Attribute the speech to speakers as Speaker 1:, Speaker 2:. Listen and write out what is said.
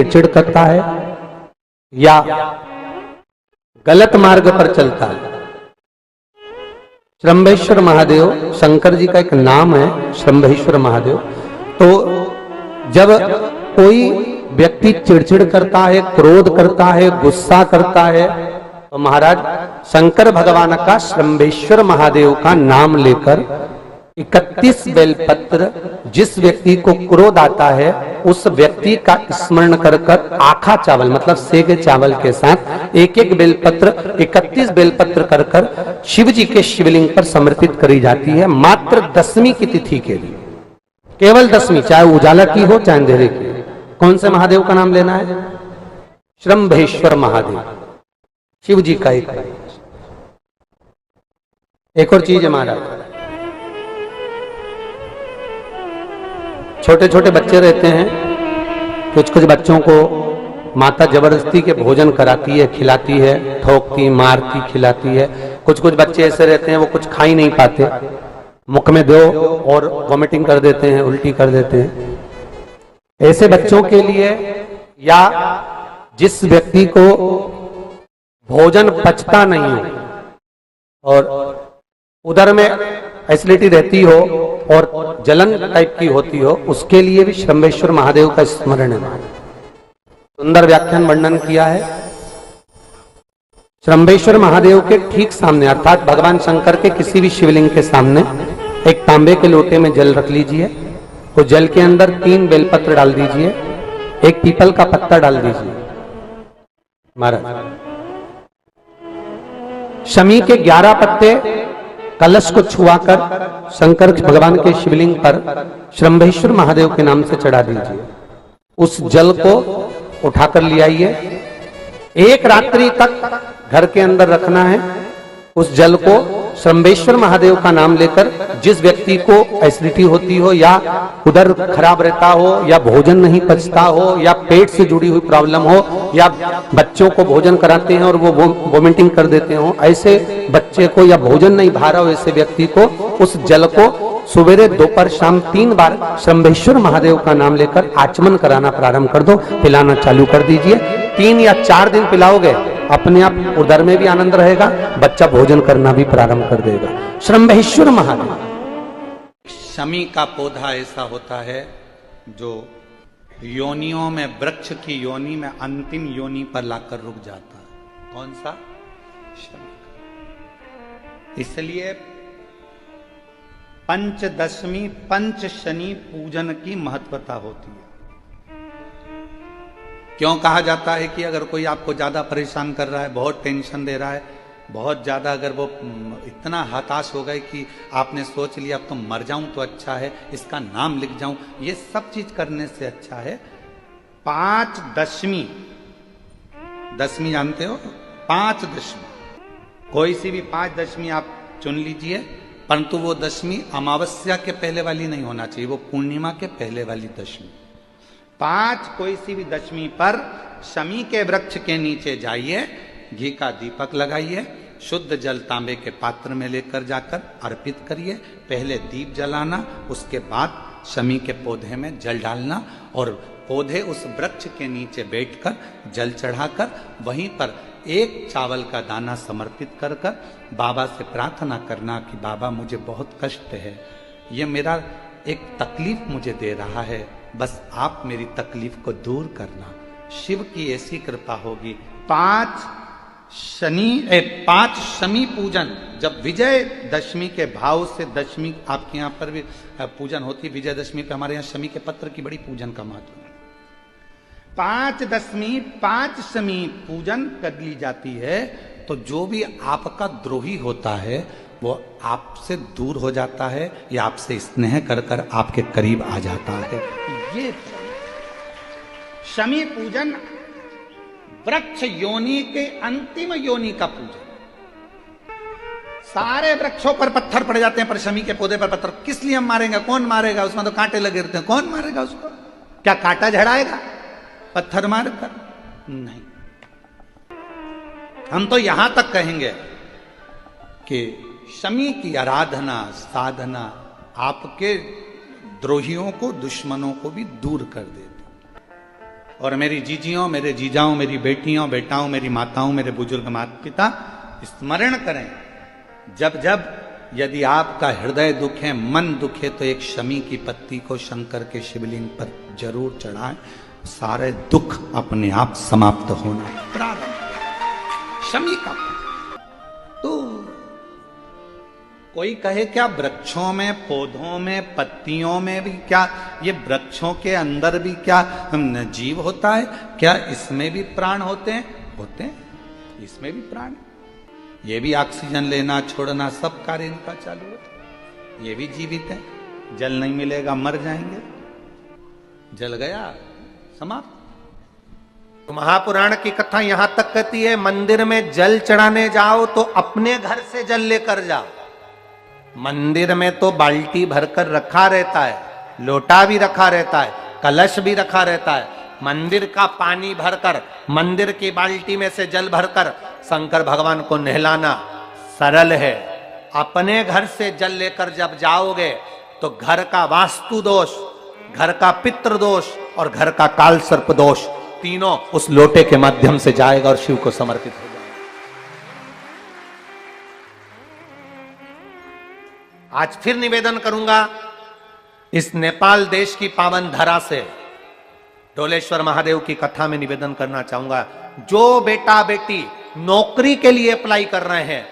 Speaker 1: चिड़चिड़ करता है या गलत मार्ग पर चलता है। श्रंभेश्वर महादेव शंकर जी का एक नाम है, श्रंभेश्वर महादेव। तो जब कोई व्यक्ति चिड़चिड़ करता है, क्रोध करता है, गुस्सा करता है, तो महाराज शंकर भगवान का श्रंभेश्वर महादेव का नाम लेकर 31 बेलपत्र, जिस व्यक्ति को क्रोध आता है उस व्यक्ति का स्मरण कर कर आखा चावल मतलब सेगे चावल के साथ एक एक बेलपत्र 31 बेलपत्र कर कर शिव जी के शिवलिंग पर समर्पित करी जाती है, मात्र 10वीं की तिथि के लिए, केवल 10वीं, चाहे उजाला की हो चाहे अंधेरे की। कौन से महादेव का नाम लेना है? श्रंभेश्वर महादेव, शिव जी का एक और चीज है महाराज, छोटे छोटे बच्चे रहते हैं, कुछ कुछ बच्चों को माता जबरदस्ती के भोजन कराती है, खिलाती है, ठोकती, मारती, खिलाती है। कुछ कुछ बच्चे ऐसे रहते हैं वो कुछ खा ही नहीं पाते, मुख में दो और वॉमिटिंग कर देते हैं, उल्टी कर देते हैं। ऐसे बच्चों के लिए या जिस व्यक्ति को भोजन पचता नहीं हो और उदर में एसिडिटी रहती हो और जलन टाइप की होती हो, उसके लिए भी श्रंभेश्वर महादेव का स्मरण है। सुंदर व्याख्यान वर्णन किया है। श्रंभेश्वर महादेव के ठीक सामने अर्थात भगवान शंकर के किसी भी शिवलिंग के सामने एक तांबे के लोटे में जल रख लीजिए, तो जल के अंदर 3 बेलपत्र डाल दीजिए, एक पीपल का पत्ता डाल दीजिए। महाराज शमी के 11 पत्ते कलश को छुआकर शंकर भगवान के शिवलिंग पर श्रंभेश्वर महादेव के नाम से चढ़ा दीजिए। उस जल को उठाकर ले आइए, एक रात्रि तक घर के अंदर रखना है। उस जल को श्रंभेश्वर महादेव का नाम लेकर जिस व्यक्ति को एसिडिटी होती हो या उदर खराब रहता हो या भोजन नहीं पचता हो या पेट से जुड़ी हुई प्रॉब्लम हो या बच्चों को भोजन कराते हैं और वो वोमिटिंग कर देते हो, ऐसे बच्चे को या भोजन नहीं भा रहा हो ऐसे व्यक्ति को उस जल को सवेरे दोपहर शाम 3 बार श्रंभेश्वर महादेव का नाम लेकर आचमन कराना प्रारंभ कर दो, पिलाना चालू कर दीजिए। 3 या 4 दिन पिलाओगे, अपने आप उदर में भी आनंद रहेगा, बच्चा भोजन करना भी प्रारंभ कर देगा। श्रंभेश्वर महादेव।
Speaker 2: शमी का पौधा ऐसा होता है जो योनियों में, वृक्ष की योनि में अंतिम योनि पर लाकर रुक जाता है। कौन सा? शमी। इसलिए पंचदशमी पंच शनि पूजन की महत्वता होती है। क्यों कहा जाता है कि अगर कोई आपको ज्यादा परेशान कर रहा है, बहुत टेंशन दे रहा है, बहुत ज्यादा अगर वो इतना हताश हो गए कि आपने सोच लिया अब तो मर जाऊं तो अच्छा है, इसका नाम लिख जाऊं, ये सब चीज करने से अच्छा है 5 दशमी। दशमी जानते हो? 5 दशमी, कोई सी भी 5 दशमी आप चुन लीजिए, परंतु वो दशमी अमावस्या के पहले वाली नहीं होना चाहिए, वो पूर्णिमा के पहले वाली दशमी। 5 कोई सी भी दशमी पर शमी के वृक्ष के नीचे जाइए, घी का दीपक लगाइए, शुद्ध जल तांबे के पात्र में लेकर जाकर अर्पित करिए। पहले दीप जलाना, उसके बाद शमी के पौधे में जल डालना और पौधे उस वृक्ष के नीचे बैठकर जल चढ़ाकर वहीं पर एक चावल का दाना समर्पित कर कर बाबा से प्रार्थना करना कि बाबा मुझे बहुत कष्ट है, ये मेरा एक तकलीफ मुझे दे रहा है, बस आप मेरी तकलीफ को दूर करना। शिव की ऐसी कृपा होगी। 5 शमी पूजन, जब विजय दशमी के भाव से दशमी आपके यहाँ पर भी पूजन होती है, विजयदशमी पे हमारे यहाँ शमी के पत्र की बड़ी पूजन का महत्व है। 5 दशमी 5 शमी पूजन कर ली जाती है, तो जो भी आपका द्रोही होता है वो आपसे दूर हो जाता है या आपसे स्नेह कर कर आपके करीब आ जाता है। ये शमी पूजन वृक्ष योनि के अंतिम योनि का पूजन। सारे वृक्षों पर पत्थर पड़ जाते हैं, पर शमी के पौधे पर पत्थर किस लिए हम मारेंगे? कौन मारेगा? उसमें तो कांटे लगे रहते हैं, कौन मारेगा उसको? क्या कांटा झड़ाएगा पत्थर मारकर? नहीं। हम तो यहां तक कहेंगे कि शमी की आराधना साधना आपके द्रोहियों को, दुश्मनों को भी दूर कर देती। और मेरी जीजियों, मेरे जीजाओं, मेरी बेटियों, बेटाओं, मेरी माताओं, मेरे बुजुर्ग माता पिता स्मरण करें, जब जब यदि आपका हृदय दुखे, मन दुखे, तो एक शमी की पत्ती को शंकर के शिवलिंग पर जरूर चढ़ाएं, सारे दुख अपने आप समाप्त होना प्रारंभ। शमी का तो कोई कहे क्या वृक्षों में, पौधों में, पत्तियों में भी क्या, ये वृक्षों के अंदर भी क्या जीव होता है? क्या इसमें भी प्राण होते हैं? होते हैं, इसमें भी प्राण, ये भी ऑक्सीजन लेना छोड़ना सब कार्य इनका चालू है, ये भी जीवित है। जल नहीं मिलेगा मर जाएंगे, जल गया समाप्त।
Speaker 3: तो महापुराण की कथा यहां तक कहती है, मंदिर में जल चढ़ाने जाओ तो अपने घर से जल लेकर जाओ। मंदिर में तो बाल्टी भरकर रखा रहता है, लोटा भी रखा रहता है, कलश भी रखा रहता है। मंदिर का पानी भरकर, मंदिर की बाल्टी में से जल भरकर शंकर भगवान को नहलाना सरल है। अपने घर से जल लेकर जब जाओगे तो घर का वास्तु दोष, घर का पितृ दोष और घर का काल सर्प दोष तीनों उस लोटे के माध्यम से जाएगा और शिव को समर्पित हो जाएगा। आज फिर निवेदन करूंगा, इस नेपाल देश की पावन धरा से डोलेश्वर महादेव की कथा में निवेदन करना चाहूंगा, जो बेटा बेटी नौकरी के लिए अप्लाई कर रहे हैं,